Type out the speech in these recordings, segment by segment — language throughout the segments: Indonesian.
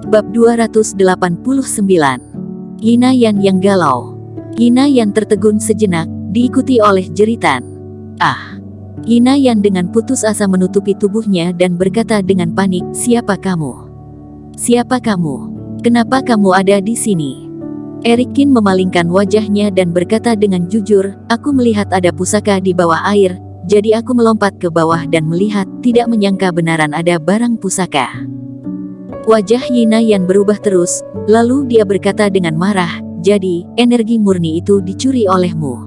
Bab 289. Yina Yan yang galau. Yina Yan tertegun sejenak, diikuti oleh jeritan. Ah! Yina Yan dengan putus asa menutupi tubuhnya dan berkata dengan panik, "Siapa kamu? Siapa kamu? Kenapa kamu ada di sini?" Erikin memalingkan wajahnya dan berkata dengan jujur, "Aku melihat ada pusaka di bawah air, jadi aku melompat ke bawah dan melihat, tidak menyangka benaran ada barang pusaka." Wajah Yina Yan berubah terus, lalu dia berkata dengan marah, "Jadi, energi murni itu dicuri olehmu?"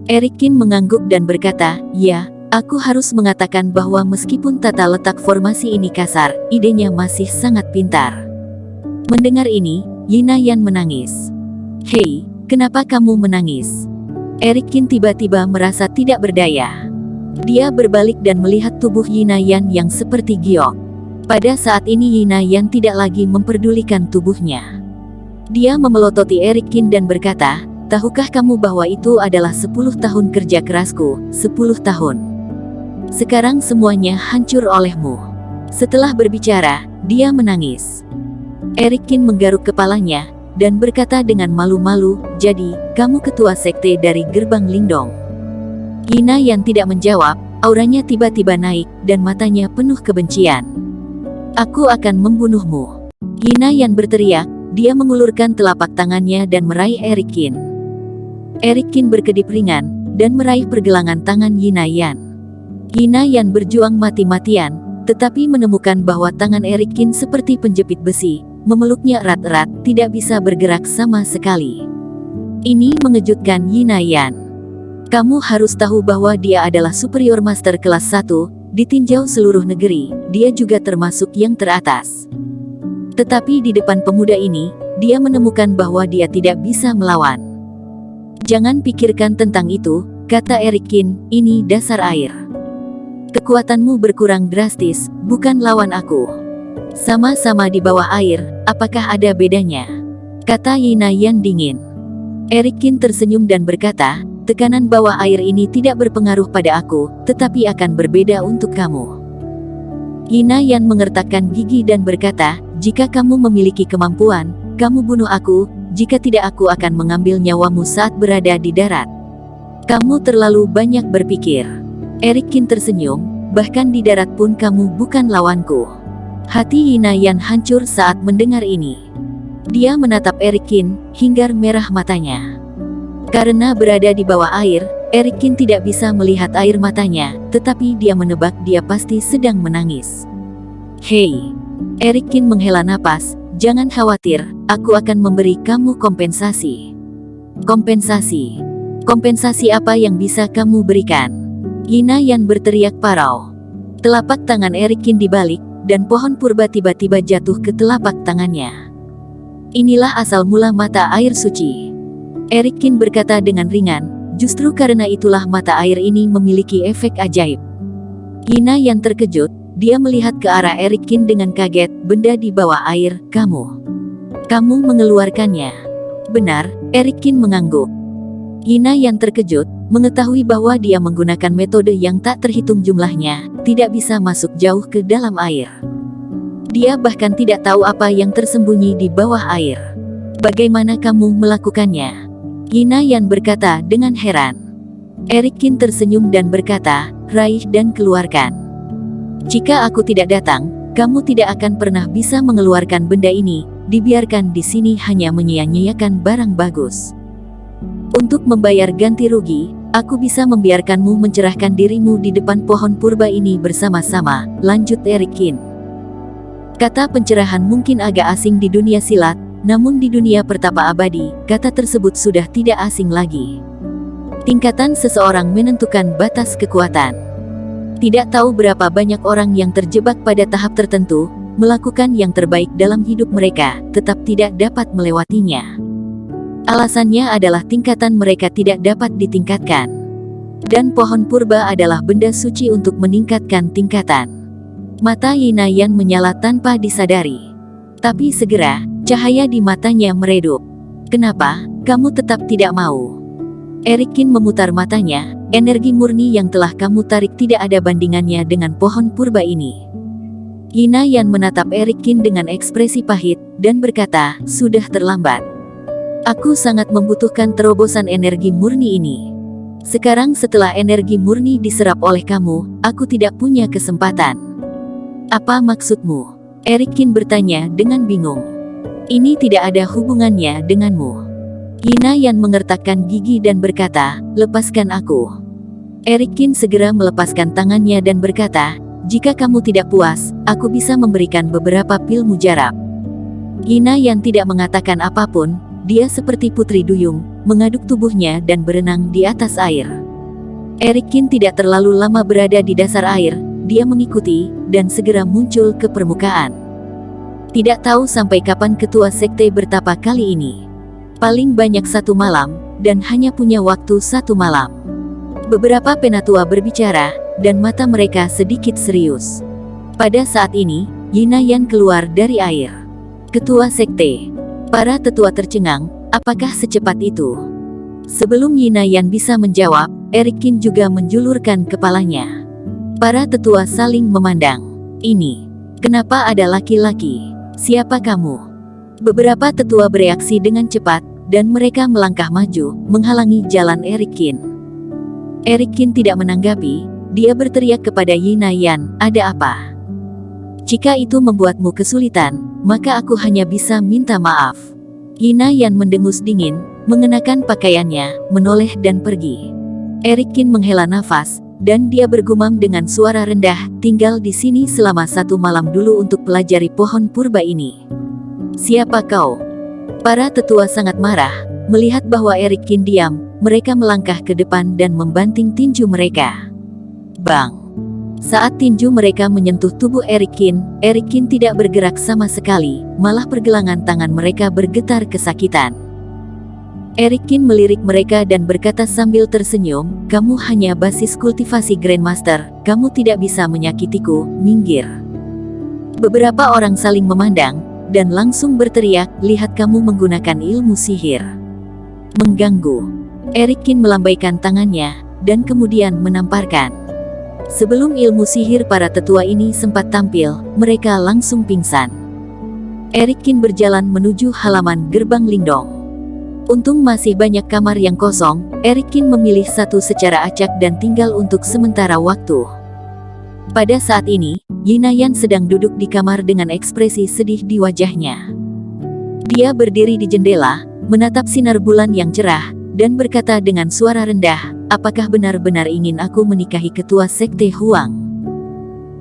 Erikin mengangguk dan berkata, "Ya, aku harus mengatakan bahwa meskipun tata letak formasi ini kasar, idenya masih sangat pintar." Mendengar ini, Yina Yan menangis. "Hei, kenapa kamu menangis?" Erikin tiba-tiba merasa tidak berdaya. Dia berbalik dan melihat tubuh Yina Yan yang seperti giok. Pada saat ini Yina Yan tidak lagi memperdulikan tubuhnya. Dia memelototi Erikin dan berkata, "Tahukah kamu bahwa itu adalah 10 tahun kerja kerasku, 10 tahun. Sekarang semuanya hancur olehmu." Setelah berbicara, dia menangis. Erikin menggaruk kepalanya, dan berkata dengan malu-malu, "Jadi, kamu ketua sekte dari Gerbang Lingdong?" Yina Yan tidak menjawab, auranya tiba-tiba naik, dan matanya penuh kebencian. "Aku akan membunuhmu." Yina Yan berteriak, dia mengulurkan telapak tangannya dan meraih Erikin. Erikin berkedip ringan, dan meraih pergelangan tangan Yina Yan. Yina Yan berjuang mati-matian, tetapi menemukan bahwa tangan Erikin seperti penjepit besi, memeluknya erat-erat, tidak bisa bergerak sama sekali. Ini mengejutkan Yina Yan. "Kamu harus tahu bahwa dia adalah superior master kelas 1, ditinjau seluruh negeri, dia juga termasuk yang teratas. Tetapi di depan pemuda ini, dia menemukan bahwa dia tidak bisa melawan." "Jangan pikirkan tentang itu," kata Erikin, "ini dasar air. Kekuatanmu berkurang drastis, bukan lawan aku. Sama-sama di bawah air, apakah ada bedanya?" kata Yina Yan dingin. Erikin tersenyum dan berkata, "Tekanan bawah air ini tidak berpengaruh pada aku, tetapi akan berbeda untuk kamu." Yina Yan mengertakkan gigi dan berkata, "Jika kamu memiliki kemampuan, kamu bunuh aku, jika tidak aku akan mengambil nyawamu saat berada di darat. Kamu terlalu banyak berpikir." Erikin tersenyum, "Bahkan di darat pun kamu bukan lawanku." Hati Yina Yan hancur saat mendengar ini. Dia menatap Erikin, hingga merah matanya. Karena berada di bawah air, Erikin tidak bisa melihat air matanya, tetapi dia menebak dia pasti sedang menangis. "Hei!" Erikin menghela napas, "Jangan khawatir, aku akan memberi kamu kompensasi." "Kompensasi? Kompensasi apa yang bisa kamu berikan?" Yina Yan berteriak parau. Telapak tangan Erikin dibalik, dan pohon purba tiba-tiba jatuh ke telapak tangannya. "Inilah asal mula mata air suci," Erikin berkata dengan ringan, "justru karena itulah mata air ini memiliki efek ajaib." Yina Yan terkejut, dia melihat ke arah Erikin dengan kaget, "Benda di bawah air, kamu mengeluarkannya?" "Benar," Erikin mengangguk. Yina Yan terkejut, mengetahui bahwa dia menggunakan metode yang tak terhitung jumlahnya, tidak bisa masuk jauh ke dalam air. Dia bahkan tidak tahu apa yang tersembunyi di bawah air. "Bagaimana kamu melakukannya?" Yina Yan berkata dengan heran. Erikin tersenyum dan berkata, "Raih dan keluarkan. Jika aku tidak datang, kamu tidak akan pernah bisa mengeluarkan benda ini, dibiarkan di sini hanya menyia-nyiakan barang bagus. Untuk membayar ganti rugi, aku bisa membiarkanmu mencerahkan dirimu di depan pohon purba ini bersama-sama," lanjut Erikin. Kata pencerahan mungkin agak asing di dunia silat, namun di dunia pertapa abadi, kata tersebut sudah tidak asing lagi. Tingkatan seseorang menentukan batas kekuatan. Tidak tahu berapa banyak orang yang terjebak pada tahap tertentu, melakukan yang terbaik dalam hidup mereka, tetap tidak dapat melewatinya. Alasannya adalah tingkatan mereka tidak dapat ditingkatkan. Dan pohon purba adalah benda suci untuk meningkatkan tingkatan. Mata Yina Yan menyala tanpa disadari. Tapi segera, cahaya di matanya meredup. "Kenapa, kamu tetap tidak mau?" Erikin memutar matanya, "Energi murni yang telah kamu tarik tidak ada bandingannya dengan pohon purba ini. Yinayan menatap Eric Qin dengan ekspresi pahit, dan berkata, sudah terlambat. Aku sangat membutuhkan terobosan energi murni ini. Sekarang setelah energi murni diserap oleh kamu, aku tidak punya kesempatan. Apa maksudmu? Eric Qin bertanya dengan bingung. Ini tidak ada hubungannya denganmu. Yinayan mengertakkan gigi dan berkata, lepaskan aku. Eric Qin segera melepaskan tangannya dan berkata, jika kamu tidak puas, aku bisa memberikan beberapa pil mujarab. Yinayan tidak mengatakan apapun, dia seperti putri duyung, mengaduk tubuhnya dan berenang di atas air. Eric Qin tidak terlalu lama berada di dasar air, dia mengikuti, dan segera muncul ke permukaan. Tidak tahu sampai kapan ketua sekte bertapa kali ini. Paling banyak 1 malam, dan hanya punya waktu 1 malam. Beberapa penatua berbicara, dan mata mereka sedikit serius. Pada saat ini, Yinayan keluar dari air. Ketua sekte. Para tetua tercengang, apakah secepat itu? Sebelum Yinayan bisa menjawab, Eric Qin juga menjulurkan kepalanya. Para tetua saling memandang. Ini. Kenapa ada laki-laki? Siapa kamu? Beberapa tetua bereaksi dengan cepat, dan mereka melangkah maju, menghalangi jalan Eric Qin. Eric Qin tidak menanggapi, dia berteriak kepada Yinayan, ada apa? Jika itu membuatmu kesulitan, maka aku hanya bisa minta maaf. Yinayan mendengus dingin, mengenakan pakaiannya, menoleh dan pergi. Eric Qin menghela nafas, dan dia bergumam dengan suara rendah, tinggal di sini selama 1 malam dulu untuk pelajari pohon purba ini. Siapa kau? Para tetua sangat marah, melihat bahwa Eric Qin diam, mereka melangkah ke depan dan membanting tinju mereka. Bang! Saat tinju mereka menyentuh tubuh Eric Qin tidak bergerak sama sekali, malah pergelangan tangan mereka bergetar kesakitan. Eric Qin melirik mereka dan berkata sambil tersenyum, kamu hanya basis kultivasi Grandmaster, kamu tidak bisa menyakitiku, minggir. Beberapa orang saling memandang, dan langsung berteriak, lihat kamu menggunakan ilmu sihir. Mengganggu. Eric Qin melambaikan tangannya, dan kemudian menamparkan. Sebelum ilmu sihir para tetua ini sempat tampil, mereka langsung pingsan. Eric Qin berjalan menuju halaman gerbang Lingdong. Untung masih banyak kamar yang kosong, Eric Qin memilih satu secara acak dan tinggal untuk sementara waktu. Pada saat ini, Yinayan sedang duduk di kamar dengan ekspresi sedih di wajahnya. Dia berdiri di jendela, menatap sinar bulan yang cerah, dan berkata dengan suara rendah, apakah benar-benar ingin aku menikahi ketua sekte Huang?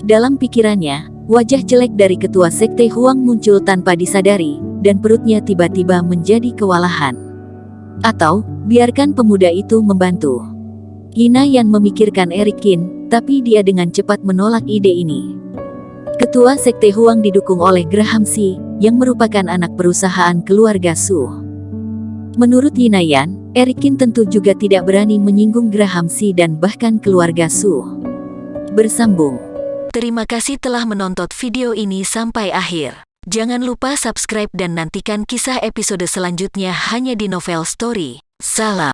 Dalam pikirannya, wajah jelek dari ketua sekte Huang muncul tanpa disadari, dan perutnya tiba-tiba menjadi kewalahan. Atau, biarkan pemuda itu membantu. Yinayan memikirkan Eric Qin, tapi dia dengan cepat menolak ide ini. Ketua sekte Huang didukung oleh Graham Xi, yang merupakan anak perusahaan keluarga Su. Menurut Yinayan, Eric Qin tentu juga tidak berani menyinggung Graham Xi dan bahkan keluarga Su. Bersambung. Terima kasih telah menonton video ini sampai akhir. Jangan lupa subscribe dan nantikan kisah episode selanjutnya hanya di Novel Story. Salam.